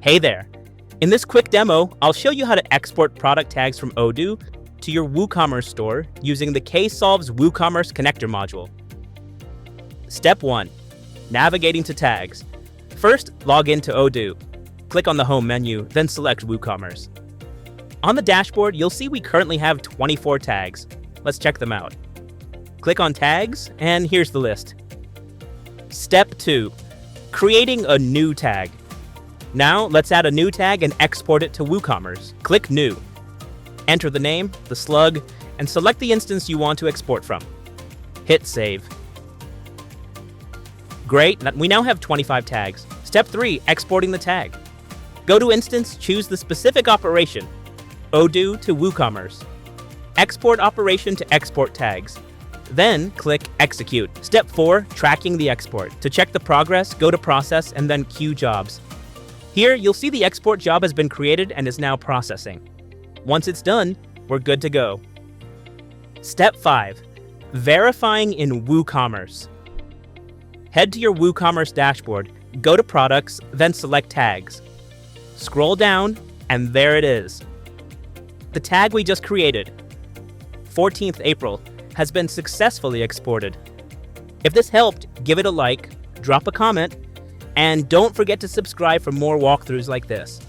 Hey there! In this quick demo, I'll show you how to export product tags from Odoo to your WooCommerce store using the Ksolves WooCommerce Connector module. Step 1. Navigating to tags. First, log into Odoo. Click on the Home menu, then select WooCommerce. On the dashboard, you'll see we currently have 24 tags. Let's check them out. Click on Tags, and here's the list. Step 2. Creating a new tag. Now, let's add a new tag and export it to WooCommerce. Click New. Enter the name, the slug, and select the instance you want to export from. Hit Save. Great, we now have 25 tags. Step 3, exporting the tag. Go to Instance, choose the specific operation, Odoo to WooCommerce. Export operation to export tags. Then click Execute. Step 4, tracking the export. To check the progress, go to Process and then QJobs. Here, you'll see the export job has been created and is now processing. Once it's done, we're good to go. Step 5. Verifying in WooCommerce. Head to your WooCommerce dashboard, go to Products, then select Tags. Scroll down, and there it is. The tag we just created, 14th April, has been successfully exported. If this helped, give it a like, drop a comment, and don't forget to subscribe for more walkthroughs like this.